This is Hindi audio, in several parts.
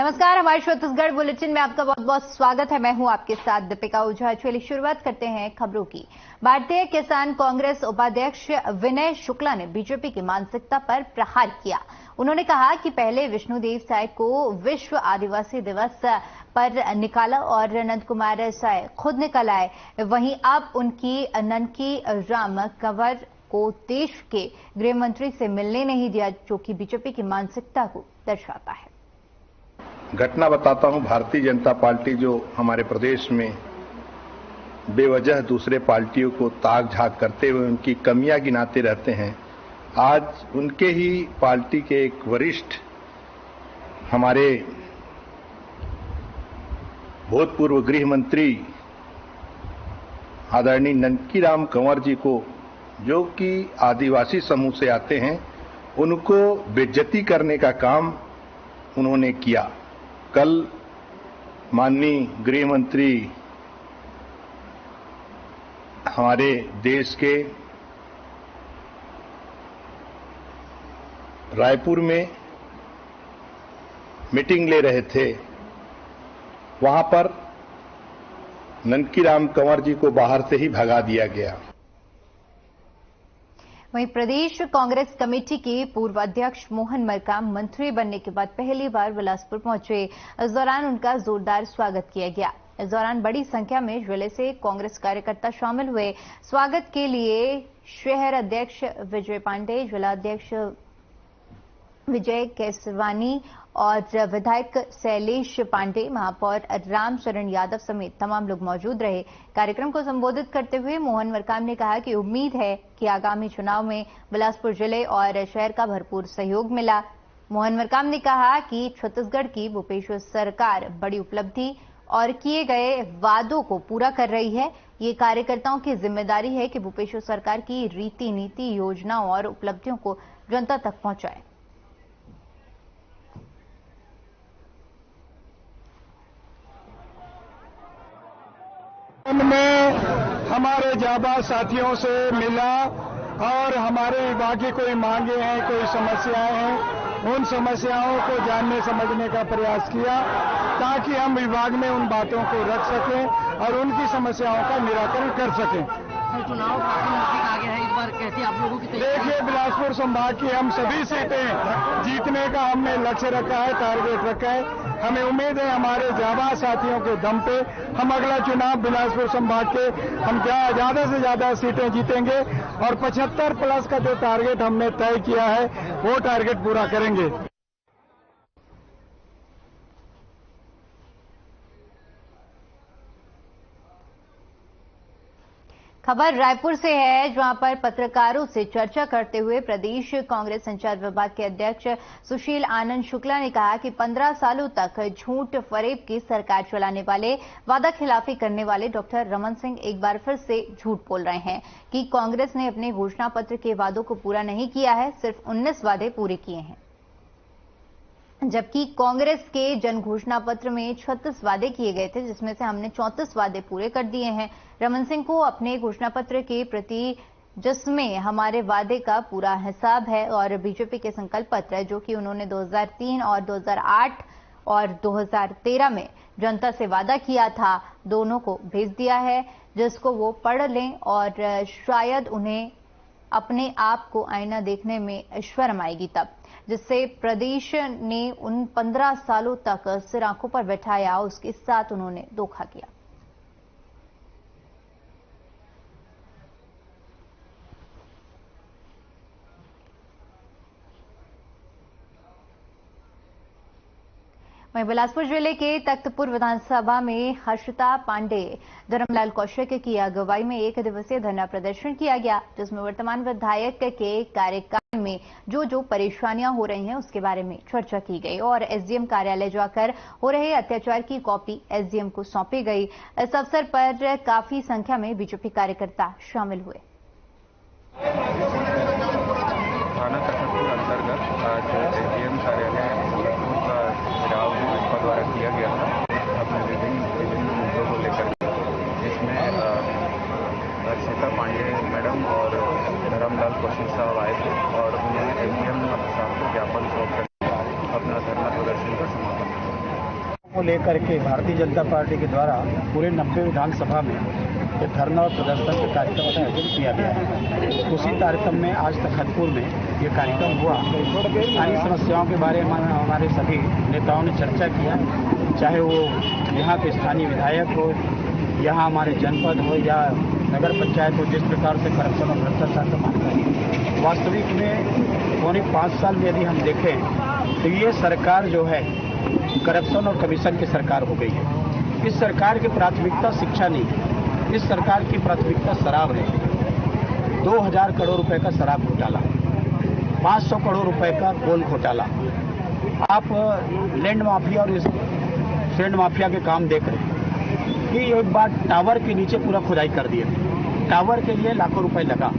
नमस्कार, हमारे छत्तीसगढ़ बुलेटिन में आपका बहुत बहुत स्वागत है। मैं हूं आपके साथ दीपिका ओझा। चलिए शुरुआत करते हैं खबरों की। भारतीय किसान कांग्रेस उपाध्यक्ष विनय शुक्ला ने बीजेपी की मानसिकता पर प्रहार किया। उन्होंने कहा कि पहले विष्णुदेव साय को विश्व आदिवासी दिवस पर निकाला और नंद कुमार साय खुद निकल आए, वहीं अब उनकी ननकी राम कंवर को देश के गृह मंत्री से मिलने नहीं दिया, जो कि बीजेपी की मानसिकता को दर्शाता है। घटना बताता हूं। भारतीय जनता पार्टी जो हमारे प्रदेश में बेवजह दूसरे पार्टियों को ताक झाक करते हुए उनकी कमियां गिनाते रहते हैं, आज उनके ही पार्टी के एक वरिष्ठ हमारे भूतपूर्व गृह मंत्री आदरणीय ननकीराम कंवर जी को, जो कि आदिवासी समूह से आते हैं, उनको बेइज्जती करने का काम उन्होंने किया। कल माननीय गृह मंत्री हमारे देश के रायपुर में मीटिंग ले रहे थे। वहां पर ननकीराम कंवर जी को बाहर से ही भगा दिया गया। वहीं प्रदेश कांग्रेस कमेटी के पूर्व अध्यक्ष मोहन मरकाम मंत्री बनने के बाद पहली बार बिलासपुर पहुंचे। इस दौरान उनका जोरदार स्वागत किया गया। इस दौरान बड़ी संख्या में जिले से कांग्रेस कार्यकर्ता शामिल हुए। स्वागत के लिए शहर अध्यक्ष विजय पांडे, जिला अध्यक्ष विजय केसवानी और विधायक शैलेश पांडे, महापौर रामचरण यादव समेत तमाम लोग मौजूद रहे। कार्यक्रम को संबोधित करते हुए मोहन मरकाम ने कहा कि उम्मीद है कि आगामी चुनाव में बिलासपुर जिले और शहर का भरपूर सहयोग मिला। मोहन मरकाम ने कहा कि छत्तीसगढ़ की भूपेश सरकार बड़ी उपलब्धि और किए गए वादों को पूरा कर रही है। ये कार्यकर्ताओं की जिम्मेदारी है कि भूपेश सरकार की रीति नीति, योजनाओं और उपलब्धियों को जनता तक पहुंचाए। में हमारे जाबाज साथियों से मिला और हमारे विभाग की कोई मांगे हैं, कोई समस्याएं हैं, उन समस्याओं को जानने समझने का प्रयास किया ताकि हम विभाग में उन बातों को रख सकें और उनकी समस्याओं का निराकरण कर सकें। चुनाव काफी नजदीक आ गया है, इस बार कैसी आप लोगों की तैयारी? देखिए, बिलासपुर संभाग की हम सभी सीटें जीतने का हमने लक्ष्य रखा है, टारगेट रखा है। हमें उम्मीद है हमारे जाबाज साथियों के दम पे हम अगला चुनाव बिलासपुर संभाग के हम ज्यादा से ज्यादा सीटें जीतेंगे और 75 प्लस का जो टारगेट हमने तय किया है वो टारगेट पूरा करेंगे। खबर रायपुर से है, जहां पर पत्रकारों से चर्चा करते हुए प्रदेश कांग्रेस संचार विभाग के अध्यक्ष सुशील आनंद शुक्ला ने कहा कि 15 सालों तक झूठ फरेब की सरकार चलाने वाले, वादा खिलाफी करने वाले डॉक्टर रमन सिंह एक बार फिर से झूठ बोल रहे हैं कि कांग्रेस ने अपने घोषणा पत्र के वादों को पूरा नहीं किया है, सिर्फ 19 वादे पूरे किए हैं। जबकि कांग्रेस के जन घोषणा पत्र में 36 वादे किए गए थे, जिसमें से हमने 34 वादे पूरे कर दिए हैं। रमन सिंह को अपने घोषणा पत्र के प्रति, जिसमें हमारे वादे का पूरा हिसाब है, और बीजेपी के संकल्प पत्र, जो कि उन्होंने 2003 और 2008 और 2013 में जनता से वादा किया था, दोनों को भेज दिया है, जिसको वो पढ़ लें और शायद उन्हें अपने आप को आईना देखने में शर्म आएगी तब, जिससे प्रदेश ने उन 15 सालों तक सिर आंखों पर बैठाया, उसके साथ उन्होंने धोखा किया। वहीं बिलासपुर जिले के तख्तपुर विधानसभा में हर्षिता पांडे, धर्मलाल कौशिक की अगुवाई में एक दिवसीय धरना प्रदर्शन किया गया, जिसमें वर्तमान विधायक के कार्यकाल में जो जो परेशानियां हो रही हैं उसके बारे में चर्चा की गई और एसडीएम कार्यालय जाकर हो रहे अत्याचार की कॉपी एसडीएम को सौंपी गई। इस अवसर पर काफी संख्या में बीजेपी कार्यकर्ता शामिल हुए। थाना तख्तपुर अंतर्गत आज एसडीएम कार्यालय द्वारा किया गया था अपने विभिन्न मुद्दों को लेकर, जिसमें हर्षिता पांडे मैडम और धर्मलाल कौशिक साहब आए थे और उन्होंने एसडीएम साहब को ज्ञापन सौंप कर अपना धरना प्रदर्शन का समापन किया। को लेकर के भारतीय जनता पार्टी के द्वारा पूरे 90 विधानसभा में एक धरना और प्रदर्शन के कार्यक्रम का आयोजन किया गया है। उसी कार्यक्रम में आज तखतपुर में ये कार्यक्रम हुआ। स्थानीय समस्याओं के बारे में हमारे सभी नेताओं ने चर्चा किया, चाहे वो यहाँ के स्थानीय विधायक हो, यहाँ हमारे जनपद हो या नगर पंचायत हो। जिस प्रकार से करप्शन और भ्रष्टाचार का मामला है, वास्तविक में पौने 5 साल में यदि हम देखें तो ये सरकार जो है करप्शन और कमीशन की सरकार हो गई है। इस सरकार की प्राथमिकता शिक्षा नहीं है, इस सरकार की प्राथमिकता शराब है। 2000 करोड़ रुपए का शराब घोटाला, 500 करोड़ रुपए का गोल्ड घोटाला। आप लैंड माफिया और सैंड माफिया के काम देख रहे हैं कि एक बार टावर के नीचे पूरा खुदाई कर दिए, टावर के लिए लाखों रुपए लगा।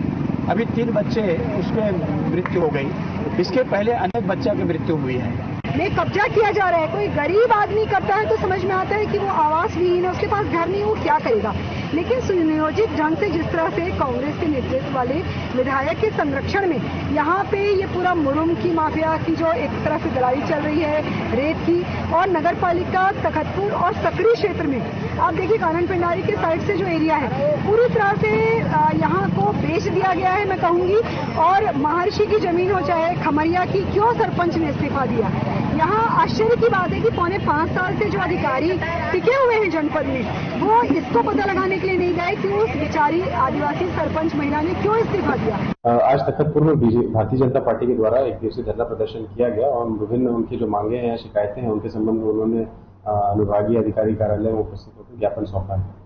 अभी 3 बच्चे उसमें मृत्यु हो गई। इसके पहले अनेक बच्चों की मृत्यु हुई है। में कब्जा किया जा रहा है। कोई गरीब आदमी करता है तो समझ में आता है कि वो आवास विहीन है, उसके पास घर नहीं, वो क्या करेगा। लेकिन सुनियोजित ढंग से जिस तरह से कांग्रेस के नेतृत्व वाले विधायक के संरक्षण में यहाँ पे ये पूरा मुरुम की माफिया की जो एक तरह से लड़ाई चल रही है, रेत की, और नगर पालिका तखतपुर और सकरी क्षेत्र में आप देखिए कानन पेंडारी के साइड से जो एरिया है पूरी तरह से यहाँ को बेच दिया गया है मैं कहूँगी। और महर्षि की जमीन हो चाहे खमरिया की, क्यों सरपंच ने इस्तीफा दिया। यहाँ आश्चर्य की बात है कि पौने 5 साल से जो अधिकारी टिके हुए हैं जनपद में, वो इसको पता लगाने के लिए नहीं गए कि उस बेचारी आदिवासी सरपंच महिला ने क्यों इस्तीफा दिया। आज तखतपुर में भारतीय जनता पार्टी के द्वारा एक दिवसीय धरना प्रदर्शन किया गया और विभिन्न उनकी जो मांगे हैं, शिकायतें हैं, उनके संबंध में उन्होंने अनुभागीय अधिकारी कार्यालय में उपस्थित होकर ज्ञापन सौंपा है।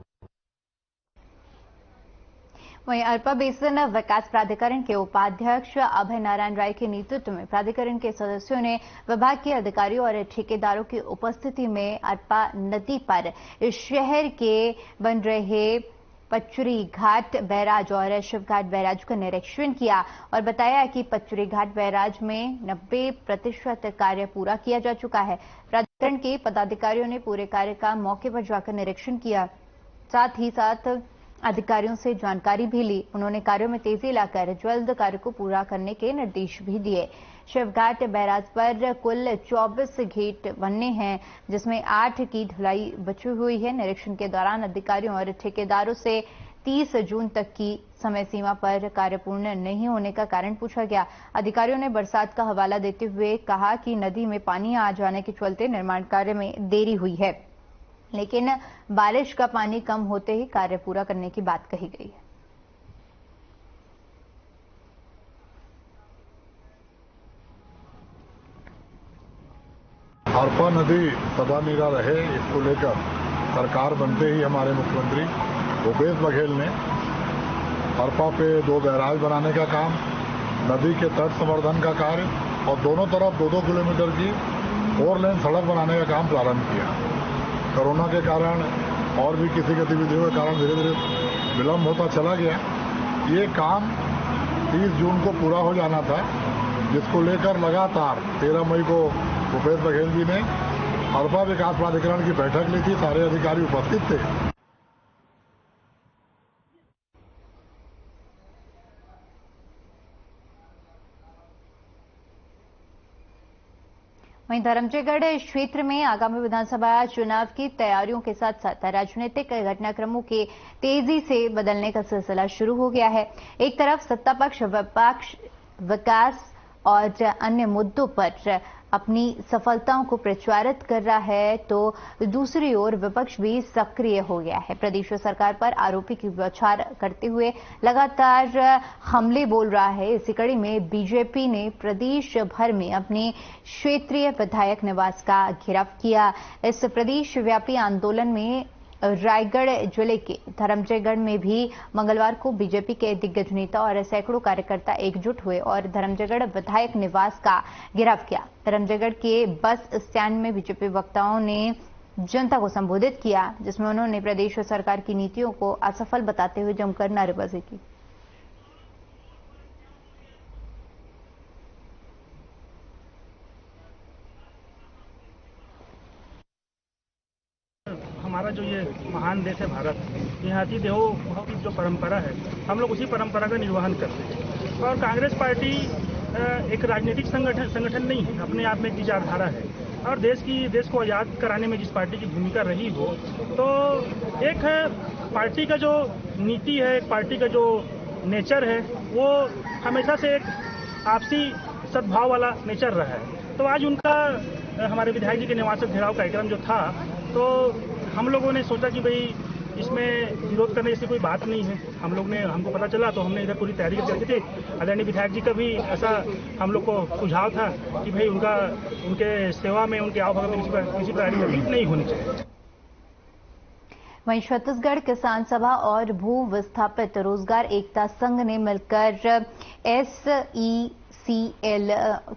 वहीं अरपा बेसिन विकास प्राधिकरण के उपाध्यक्ष अभय नारायण राय के नेतृत्व में प्राधिकरण के सदस्यों ने विभाग के अधिकारियों और ठेकेदारों की उपस्थिति में अरपा नदी पर शहर के बन रहे पचुरी घाट बैराज और शिवघाट बैराज का निरीक्षण किया और बताया कि पचुरी घाट बैराज में 90% कार्य पूरा किया जा चुका है। प्राधिकरण के पदाधिकारियों ने पूरे कार्य का मौके पर जाकर निरीक्षण किया, साथ ही साथ अधिकारियों से जानकारी भी ली। उन्होंने कार्यों में तेजी लाकर जल्द कार्य को पूरा करने के निर्देश भी दिए। शिवघाट बैराज पर कुल 24 गेट बनने हैं, जिसमें 8 की ढुलाई बची हुई है। निरीक्षण के दौरान अधिकारियों और ठेकेदारों से 30 जून तक की समय सीमा पर कार्य पूर्ण नहीं होने का कारण पूछा गया। अधिकारियों ने बरसात का हवाला देते हुए कहा कि नदी में पानी आ जाने के चलते निर्माण कार्य में देरी हुई है, लेकिन बारिश का पानी कम होते ही कार्य पूरा करने की बात कही गई है। अरपा नदी सदा नीरा रहे, इसको लेकर सरकार बनते ही हमारे मुख्यमंत्री भूपेश बघेल ने अरपा पे 2 बैराज बनाने का काम, नदी के तट संवर्धन का कार्य और दोनों तरफ 2-2 किलोमीटर की 4 लेन सड़क बनाने का काम प्रारंभ किया। कोरोना के कारण और भी किसी गतिविधियों के कारण धीरे धीरे विलम्ब होता चला गया। ये काम 30 जून को पूरा हो जाना था, जिसको लेकर लगातार 13 मई को भूपेश बघेल जी ने अरपा विकास प्राधिकरण की बैठक ली थी। सारे अधिकारी उपस्थित थे। वहीं धर्मजयगढ़ क्षेत्र में आगामी विधानसभा चुनाव की तैयारियों के साथ साथ राजनीतिक घटनाक्रमों के तेजी से बदलने का सिलसिला शुरू हो गया है। एक तरफ सत्ता पक्ष विपक्ष विकास और अन्य मुद्दों पर अपनी सफलताओं को प्रचारित कर रहा है, तो दूसरी ओर विपक्ष भी सक्रिय हो गया है। प्रदेश सरकार पर आरोपी की बौछार करते हुए लगातार हमले बोल रहा है। इसी कड़ी में बीजेपी ने प्रदेश भर में अपने क्षेत्रीय विधायक निवास का घेराव किया। इस प्रदेश व्यापी आंदोलन में रायगढ़ जिले के धर्मजयगढ़ में भी मंगलवार को बीजेपी के दिग्गज नेता और सैकड़ों कार्यकर्ता एकजुट हुए और धर्मजयगढ़ विधायक निवास का घेराव किया। धर्मजयगढ़ के बस स्टैंड में बीजेपी वक्ताओं ने जनता को संबोधित किया, जिसमें उन्होंने प्रदेश सरकार की नीतियों को असफल बताते हुए जमकर नारेबाजी की। हमारा जो ये महान देश है भारत, यहाँ हाथी देहो की जो परंपरा है, हम लोग उसी परंपरा का निर्वहन करते हैं। और कांग्रेस पार्टी एक राजनीतिक संगठन नहीं है, अपने आप में एक विचारधारा है। और देश को आज़ाद कराने में जिस पार्टी की भूमिका रही हो, तो एक है पार्टी का जो नीति है, एक पार्टी का जो नेचर है, वो हमेशा से एक आपसी सद्भाव वाला नेचर रहा है। तो आज उनका हमारे विधायक जी के निवास से घेराव कार्यक्रम जो था, तो हम लोगों ने सोचा कि भाई इसमें विरोध करने जैसी कोई बात नहीं है। हमको पता चला तो हमने इधर पूरी तैयारी करके रखी थी। आदरणीय विधायक जी का भी ऐसा हम लोग को सुझाव था कि भाई उनके सेवा में, उनके आवभगत में किसी प्रकार की तकलीफ नहीं होनी चाहिए। वहीं छत्तीसगढ़ किसान सभा और भू विस्थापित रोजगार एकता संघ ने मिलकर SECL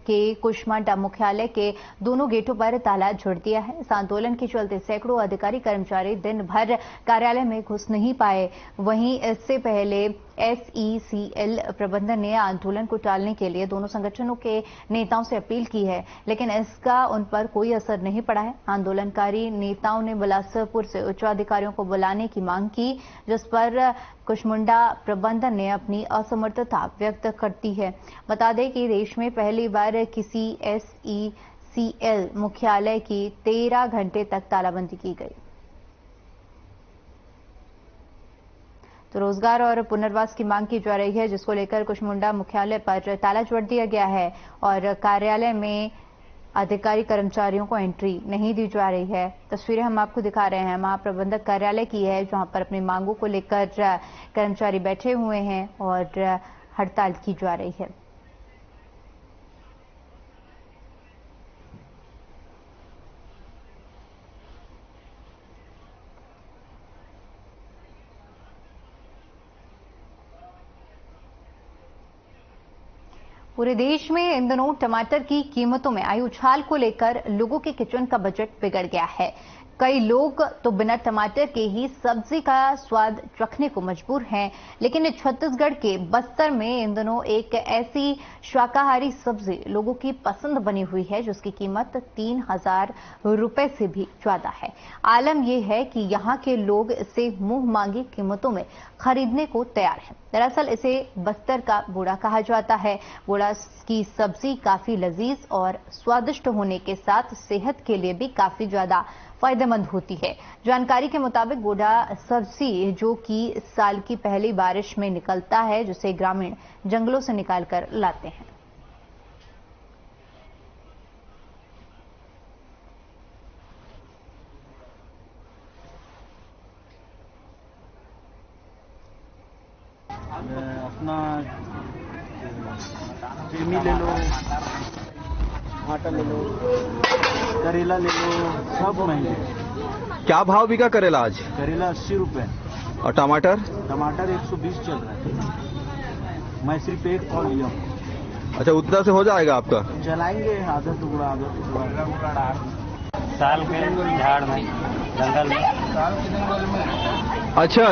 के कुशमांडा मुख्यालय के दोनों गेटों पर ताला जोड़ दिया है। इस आंदोलन के चलते सैकड़ों अधिकारी कर्मचारी दिन भर कार्यालय में घुस नहीं पाए। वहीं इससे पहले SECL प्रबंधन ने आंदोलन को टालने के लिए दोनों संगठनों के नेताओं से अपील की है, लेकिन इसका उन पर कोई असर नहीं पड़ा है। आंदोलनकारी नेताओं ने बिलासपुर से उच्चाधिकारियों को बुलाने की मांग की, जिस पर कुशमुंडा प्रबंधन ने अपनी असमर्थता व्यक्त करती है। बता दें कि देश में पहली बार किसी SECL मुख्यालय की 13 घंटे तक तालाबंदी की गई। तो रोजगार और पुनर्वास की मांग की जा रही है, जिसको लेकर कुशमुंडा मुख्यालय पर ताला जोड़ दिया गया है और कार्यालय में अधिकारी कर्मचारियों को एंट्री नहीं दी जा रही है। तस्वीरें हम आपको दिखा रहे हैं महाप्रबंधक कार्यालय की है, जहां पर अपनी मांगों को लेकर कर्मचारी बैठे हुए हैं और हड़ताल की जा रही है। पूरे देश में इन दिनों टमाटर की कीमतों में आई उछाल को लेकर लोगों के किचन का बजट बिगड़ गया है। कई लोग तो बिना टमाटर के ही सब्जी का स्वाद चखने को मजबूर हैं, लेकिन छत्तीसगढ़ के बस्तर में इन दिनों एक ऐसी शाकाहारी सब्जी लोगों की पसंद बनी हुई है, जिसकी कीमत 3000 रुपए से भी ज्यादा है। आलम यह है कि यहाँ के लोग इसे मुंह मांगी कीमतों में खरीदने को तैयार हैं। दरअसल इसे बस्तर का बोड़ा कहा जाता है। बोड़ा की सब्जी काफी लजीज और स्वादिष्ट होने के साथ सेहत के लिए भी काफी ज्यादा फायदेमंद होती है। जानकारी के मुताबिक बोड़ा सब्जी जो कि साल की पहली बारिश में निकलता है, जिसे ग्रामीण जंगलों से निकालकर लाते हैं। अपना सेमी ले लो, टमाटर ले लो, करेला ले लो, सब महंगे। क्या भाव बिका करेला आज? करेला 80 रुपए और टमाटर? टमाटर 120 चल रहा है। मैं सिर्फ एक कॉल लिया। अच्छा, उतना से हो जाएगा आपका? चलाएंगे आधा टुकड़ा। साल के झाड़ में, जंगल में। अच्छा,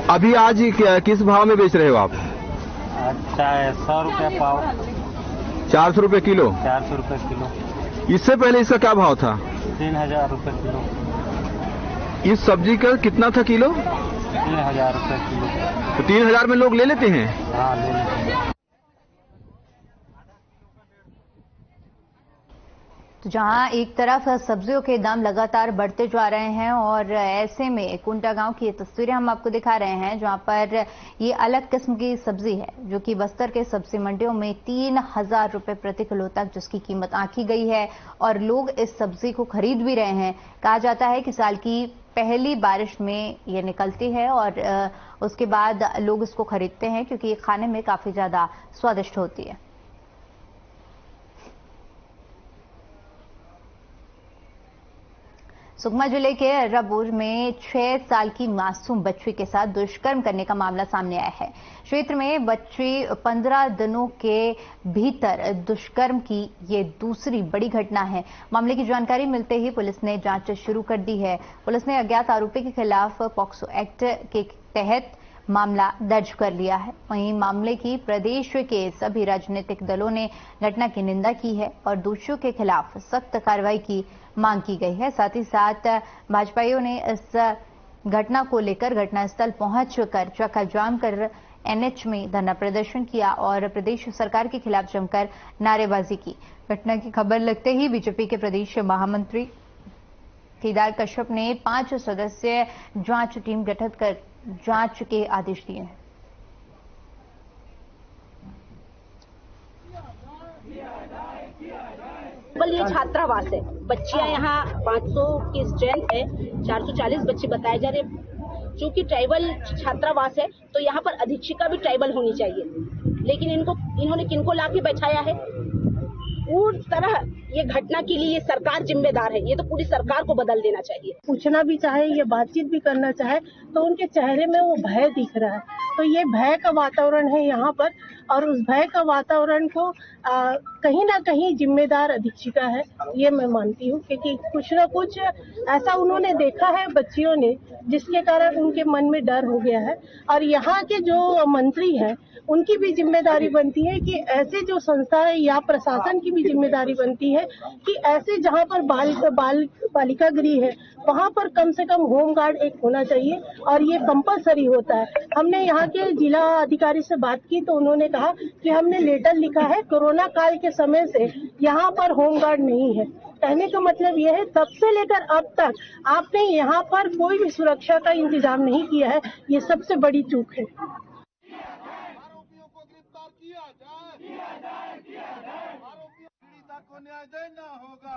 अभी आज किस भाव में बेच रहे हो आप? अच्छा, 100 रुपये पाव। 400 रुपये किलो? 400 रुपये किलो। इससे पहले इसका क्या भाव था? 3000 रुपये किलो। इस सब्जी का कितना था किलो? 3000 रुपये किलो। तो 3000 में लोग ले लेते हैं? हाँ, ले लेते हैं। तो जहां एक तरफ सब्जियों के दाम लगातार बढ़ते जा रहे हैं और ऐसे में कुंटा गांव की तस्वीरें हम आपको दिखा रहे हैं, जहां पर ये अलग किस्म की सब्जी है जो कि बस्तर के सब्जी मंडियों में 3000 रुपए प्रति किलो तक जिसकी कीमत आंकी गई है और लोग इस सब्जी को खरीद भी रहे हैं। कहा जाता है कि साल की पहली बारिश में ये निकलती है और उसके बाद लोग इसको खरीदते हैं, क्योंकि ये खाने में काफी ज्यादा स्वादिष्ट होती है। सुकमा जिले के अर्रापुर में 6 साल की मासूम बच्ची के साथ दुष्कर्म करने का मामला सामने आया है। क्षेत्र में बच्ची 15 दिनों के भीतर दुष्कर्म की ये दूसरी बड़ी घटना है। मामले की जानकारी मिलते ही पुलिस ने जांच शुरू कर दी है। पुलिस ने अज्ञात आरोपी के खिलाफ पॉक्सो एक्ट के तहत मामला दर्ज कर लिया है। वहीं मामले की प्रदेश के सभी राजनीतिक दलों ने घटना की निंदा की है और दोषियों के खिलाफ सख्त कार्रवाई की मांग की गई है। साथ ही साथ भाजपाइयों ने इस घटना को लेकर घटनास्थल पहुंचकर चक्का जाम कर एनएच में धरना प्रदर्शन किया और प्रदेश सरकार के खिलाफ जमकर नारेबाजी की। घटना की खबर लगते ही बीजेपी के प्रदेश महामंत्री केदार कश्यप ने 5 सदस्यीय जांच टीम गठित कर जांच के आदेश दिए हैं। ये छात्रावास है, बच्चियां यहाँ 500 की स्ट्रेंथ है, 440 बच्चे बताए जा रहे। चूंकि ट्राइबल छात्रावास है तो यहाँ पर अधीक्षिका भी ट्राइबल होनी चाहिए, लेकिन इन्होंने किनको लाके बैठाया है? पूरी तरह ये घटना के लिए ये सरकार जिम्मेदार है। ये तो पूरी सरकार को बदल देना चाहिए। पूछना भी चाहे, ये बातचीत भी करना चाहे तो उनके चेहरे में वो भय दिख रहा है। तो ये भय का वातावरण है यहाँ पर, और उस भय का वातावरण को कहीं ना कहीं जिम्मेदार अधीक्षिका है, ये मैं मानती हूँ। क्योंकि कुछ ना कुछ ऐसा उन्होंने देखा है बच्चियों ने, जिसके कारण उनके मन में डर हो गया है। और यहाँ के जो मंत्री हैं उनकी भी जिम्मेदारी बनती है कि ऐसे जो संस्था है या प्रशासन की भी जिम्मेदारी बनती है कि ऐसे जहाँ पर बालिका गृह है वहाँ पर कम से कम होम गार्ड एक होना चाहिए, और ये कंपलसरी होता है। हमने यहाँ के जिला अधिकारी से बात की तो उन्होंने कहा कि हमने लेटर लिखा है, कोरोना काल के समय से यहाँ पर होम गार्ड नहीं है। कहने का मतलब यह है, तब से लेकर अब तक आपने यहाँ पर कोई भी सुरक्षा का इंतजाम नहीं किया है। ये सबसे बड़ी चूक है। को न्याय देना होगा।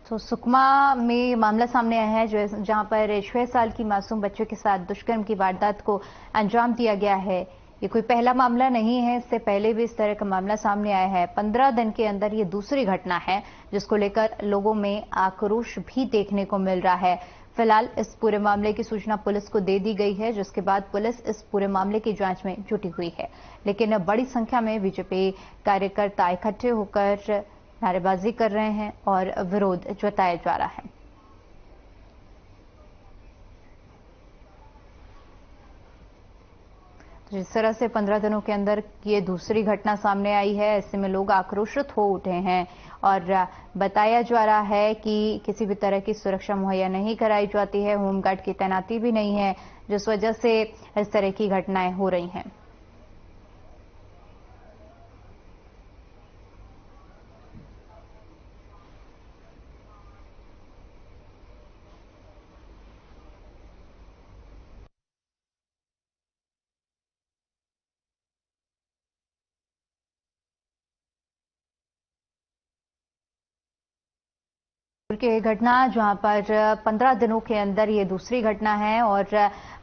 तो सुकमा में मामला सामने आया है जहां पर 6 साल की मासूम बच्चों के साथ दुष्कर्म की वारदात को अंजाम दिया गया है। ये कोई पहला मामला नहीं है, इससे पहले भी इस तरह का मामला सामने आया है। 15 दिन के अंदर ये दूसरी घटना है जिसको लेकर लोगों में आक्रोश भी देखने को मिल रहा है। फिलहाल इस पूरे मामले की सूचना पुलिस को दे दी गई है, जिसके बाद पुलिस इस पूरे मामले की जांच में जुटी हुई है। लेकिन बड़ी संख्या में बीजेपी कार्यकर्ता इकट्ठे होकर नारेबाजी कर रहे हैं और विरोध जताया जा रहा है। जिस तरह से 15 दिनों के अंदर ये दूसरी घटना सामने आई है, ऐसे में लोग आक्रोशित हो उठे हैं और बताया जा रहा है कि किसी भी तरह की सुरक्षा मुहैया नहीं कराई जाती है, होमगार्ड की तैनाती भी नहीं है, जिस वजह से इस तरह की घटनाएं हो रही हैं। की घटना जहां पर 15 दिनों के अंदर ये दूसरी घटना है और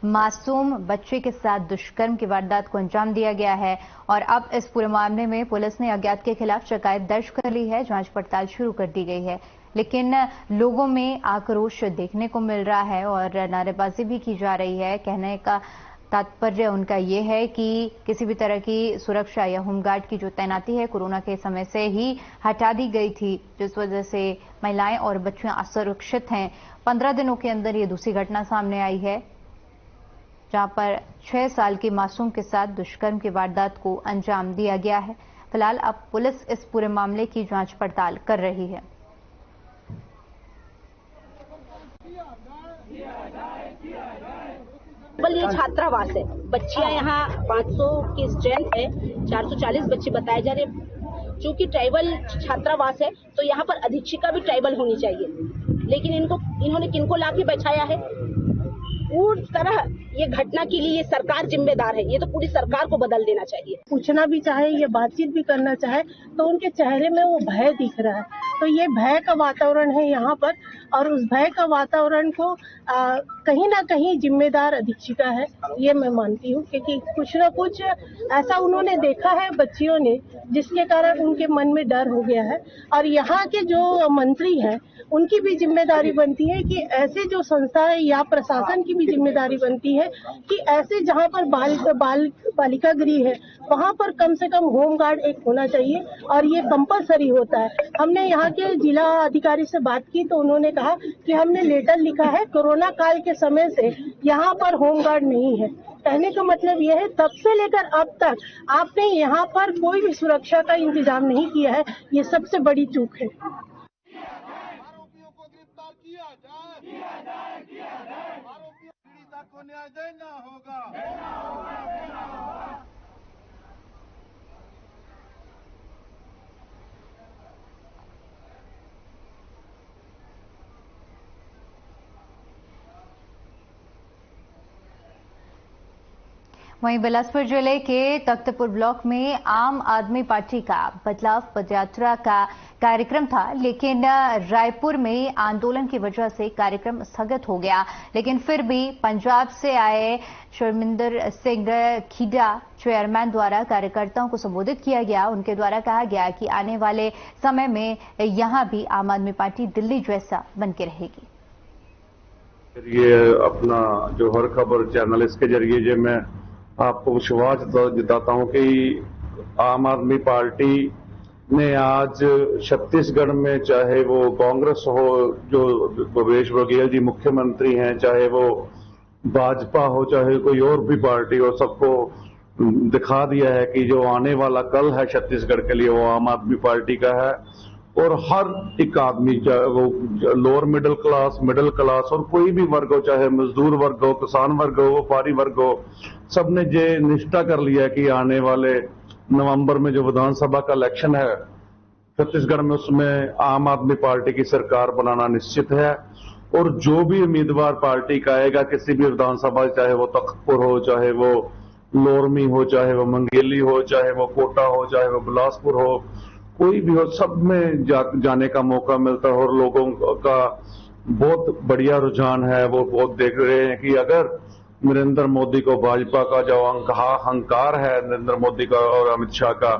मासूम बच्चे के साथ दुष्कर्म की वारदात को अंजाम दिया गया है। और अब इस पूरे मामले में पुलिस ने अज्ञात के खिलाफ शिकायत दर्ज कर ली है, जांच पड़ताल शुरू कर दी गई है। लेकिन लोगों में आक्रोश देखने को मिल रहा है और नारेबाजी भी की जा रही है। कहने का तात्पर्य उनका ये है कि किसी भी तरह की सुरक्षा या होमगार्ड की जो तैनाती है कोरोना के समय से ही हटा दी गई थी, जिस वजह से महिलाएं और बच्चियां असुरक्षित हैं। 15 दिनों के अंदर ये दूसरी घटना सामने आई है जहां पर 6 साल की मासूम के साथ दुष्कर्म की वारदात को अंजाम दिया गया है। फिलहाल अब पुलिस इस पूरे मामले की जांच पड़ताल कर रही है। ये छात्रावास है, बच्चियां यहाँ 500 की स्ट्रेंथ है, 440 बच्चे बताए जा रहे। चूंकि ट्राइबल छात्रावास है तो यहाँ पर अधीक्षिका भी ट्राइबल होनी चाहिए, लेकिन इन्होंने किनको लाके बैठाया है? पूरी तरह ये घटना के लिए ये सरकार जिम्मेदार है। ये तो पूरी सरकार को बदल देना चाहिए। पूछना भी चाहे, ये बातचीत भी करना चाहे तो उनके चेहरे में वो भय दिख रहा है। तो ये भय का वातावरण है यहाँ पर, और उस भय का वातावरण को कहीं ना कहीं जिम्मेदार अधीक्षिका है, ये मैं मानती हूँ। क्योंकि कुछ ना कुछ ऐसा उन्होंने देखा है बच्चियों ने, जिसके कारण उनके मन में डर हो गया है। और यहाँ के जो मंत्री हैं उनकी भी जिम्मेदारी बनती है कि ऐसे जो संस्था है या प्रशासन की भी जिम्मेदारी बनती है कि ऐसे जहाँ पर बालिका गृह है वहाँ पर कम से कम होम गार्ड एक होना चाहिए, और ये कंपलसरी होता है। हमने यहाँ के जिला अधिकारी से बात की तो उन्होंने कहा कि हमने लेटर लिखा है, कोरोना काल के समय से यहाँ पर होम गार्ड नहीं है। कहने का मतलब यह है, तब से लेकर अब तक आपने यहाँ पर कोई भी सुरक्षा का इंतजाम नहीं किया है। ये सबसे बड़ी चूक है। को न्याय देना होगा। वहीं बिलासपुर जिले के तख्तपुर ब्लॉक में आम आदमी पार्टी का बदलाव पदयात्रा का कार्यक्रम था, लेकिन रायपुर में आंदोलन की वजह से कार्यक्रम स्थगित हो गया। लेकिन फिर भी पंजाब से आए शर्मिंदर सिंह खीडा चेयरमैन द्वारा कार्यकर्ताओं को संबोधित किया गया। उनके द्वारा कहा गया कि आने वाले समय में यहां भी आम आदमी पार्टी दिल्ली जैसा बन के रहेगी। ये अपना जो हर खबर चैनल, इसके जरिए जो मैं आपको विश्वास जताता हूं कि आम आदमी पार्टी ने आज छत्तीसगढ़ में, चाहे वो कांग्रेस हो, जो भूपेश बघेल जी मुख्यमंत्री हैं, चाहे वो भाजपा हो, चाहे कोई और भी पार्टी हो, सबको दिखा दिया है कि जो आने वाला कल है छत्तीसगढ़ के लिए वो आम आदमी पार्टी का है। और हर एक आदमी, चाहे वो लोअर मिडिल क्लास और कोई भी वर्ग हो, चाहे मजदूर वर्ग हो, किसान वर्ग हो, व्यापारी वर्ग हो, सबने ये निष्ठा कर लिया कि आने वाले नवंबर में जो विधानसभा का इलेक्शन है छत्तीसगढ़ में, उसमें आम आदमी पार्टी की सरकार बनाना निश्चित है। और जो भी उम्मीदवार पार्टी का आएगा किसी भी विधानसभा, चाहे वो तख्तपुर हो, चाहे वो लोरमी हो, चाहे वो मंगेली हो, चाहे वो कोटा हो, चाहे वो बिलासपुर हो, कोई भी हो, सब में जाने का मौका मिलता है। और लोगों का बहुत बढ़िया रुझान है, वो बहुत देख रहे हैं कि अगर नरेंद्र मोदी को, भाजपा का जो अहंकार है नरेंद्र मोदी का और अमित शाह का,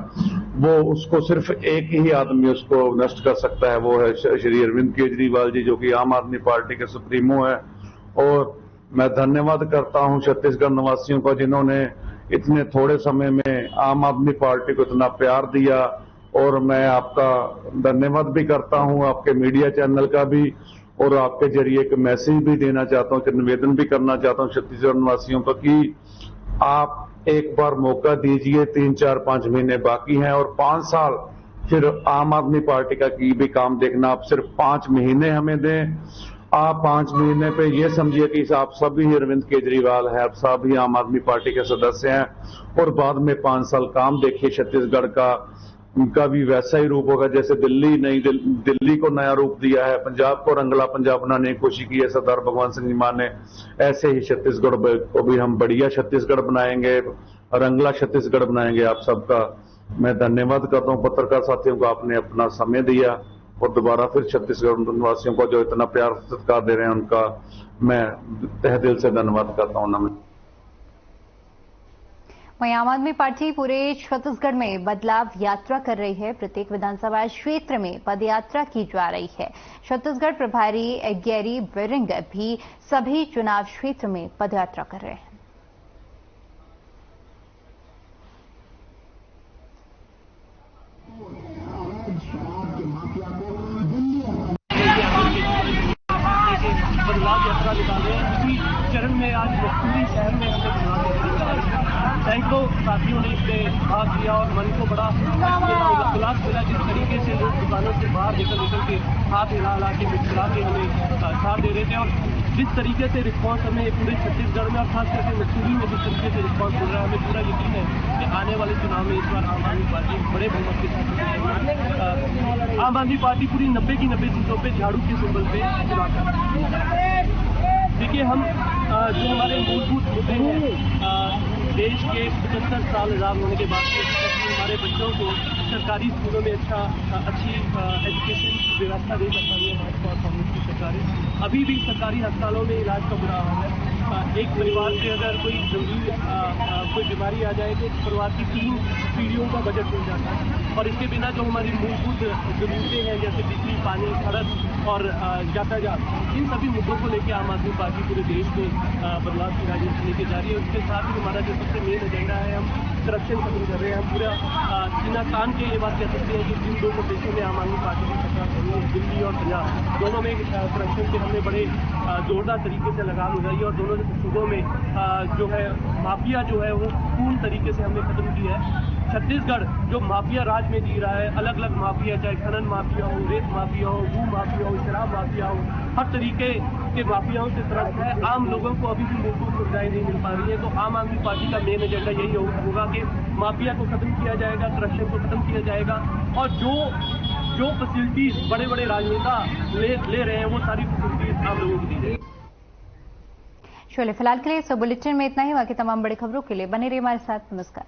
वो उसको सिर्फ एक ही आदमी उसको नष्ट कर सकता है, वो है श्री अरविंद केजरीवाल जी, जो कि आम आदमी पार्टी के सुप्रीमो है। और मैं धन्यवाद करता हूं छत्तीसगढ़ निवासियों का, जिन्होंने इतने थोड़े समय में आम आदमी पार्टी को इतना प्यार दिया। और मैं आपका धन्यवाद भी करता हूं, आपके मीडिया चैनल का भी, और आपके जरिए एक मैसेज भी देना चाहता हूं, निवेदन भी करना चाहता हूं छत्तीसगढ़ निवासियों का कि आप एक बार मौका दीजिए। 3, 4, 5 महीने बाकी हैं और 5 साल फिर आम आदमी पार्टी का की भी काम देखना। आप सिर्फ 5 महीने हमें दें। आप 5 महीने पे ये समझिए कि आप सभी अरविंद केजरीवाल हैं, आप सभी आम आदमी पार्टी के सदस्य हैं, और बाद में 5 साल काम देखिए छत्तीसगढ़ का, उनका भी वैसा ही रूप होगा जैसे दिल्ली को नया रूप दिया है, पंजाब को रंगला पंजाब बनाने की कोशिश की है सरदार भगवंत सिंह मान ने, ऐसे ही छत्तीसगढ़ को भी हम बढ़िया छत्तीसगढ़ बनाएंगे, रंगला छत्तीसगढ़ बनाएंगे। आप सबका मैं धन्यवाद करता हूं, पत्रकार साथियों को आपने अपना समय दिया, और दोबारा फिर छत्तीसगढ़ निवासियों को जो इतना प्यार सत्कार दे रहे हैं उनका मैं तहे दिल से धन्यवाद करता हूं। नमस्कार। वहीं आम आदमी पार्टी पूरे छत्तीसगढ़ में बदलाव यात्रा कर रही है। प्रत्येक विधानसभा क्षेत्र में पदयात्रा की जा रही है। छत्तीसगढ़ प्रभारी गैरी बेरिंग भी सभी चुनाव क्षेत्र में पदयात्रा कर रहे हैं। बदलाव यात्रा निकाले इसी चरण में आज पूरी शहर में हमने बदलाव यात्रा निकाली। सैकड़ों साथियों ने इसमें भाग लिया और मन को बड़ा उल्लास मिला, जिस तरीके से लोग दुकानों से बाहर निकल के हाथ हिला के मुस्कुरा के हमें साथ दे रहे थे। और जिस तरीके से रिस्पॉन्स हमें पूरे छत्तीसगढ़ में और खास करके मसूरी में जिस तरीके से रिस्पॉन्स मिल रहा है, हमें पूरा यकीन है कि आने वाले चुनाव में इस बार आम आदमी पार्टी बड़े बहुमत के साथ आम आदमी पार्टी पूरी 90 की 90 सीटों पर झाड़ू के सिंबल पे चुनाव कर रही है। देखिए, हम जो हमारे मूलभूत मुद्दे हैं, देश के 75 साल आजाद होने के बाद हमारे बच्चों को सरकारी स्कूलों में अच्छी एजुकेशन की व्यवस्था नहीं कर पाई है भाजपा और कांग्रेस की सरकारें। अभी भी सरकारी अस्पतालों में इलाज का बुरा हाल है। एक परिवार से अगर कोई गंभीर कोई बीमारी आ जाए तो परिवार की 3 पीढ़ियों का बजट मिल जाता है। और इसके बिना जो हमारी मूलभूत जरूरतें हैं जैसे बिजली, पानी, सड़क और यातायात, इन सभी मुद्दों को लेकर आम आदमी पार्टी पूरे देश में बदलाव की राजनीति लेके जा रही है। उसके साथ ही हमारा जो सबसे मेन एजेंडा है, हम करप्शन खत्म कर रहे हैं। हम पूरा सीना तान के ये बात कह सकते हैं कि जिन 2 प्रदेशों में आम आदमी पार्टी की सरकार बनी है, दिल्ली और पंजाब, दोनों में करप्शन के हमने बड़े जोरदार तरीके से लगाम लगाई है। और दोनों सूबों में जो है माफिया जो है वो पूर्ण तरीके से हमने खत्म किया है। छत्तीसगढ़ जो माफिया राज में जी रहा है, अलग अलग माफिया, चाहे खनन माफिया हो, रेत माफिया हो, भू माफिया हो, शराब माफिया हो, हर तरीके के माफियाओं से त्रस्त है। आम लोगों को अभी भी मूलभूत सुविधाएं नहीं मिल पा रही है। तो आम आदमी पार्टी का मेन एजेंडा यही होगा कि माफिया को खत्म किया जाएगा, करप्शन को खत्म किया जाएगा और जो फैसिलिटीज बड़े बड़े राजनेता ले रहे हैं वो सारी फैसिलिटीज आम लोगों को दी जाएगी। चलिए फिलहाल के लिए इस बुलेटिन में इतना ही। बाकी तमाम बड़ी खबरों के लिए बने रहिए हमारे साथ। नमस्कार।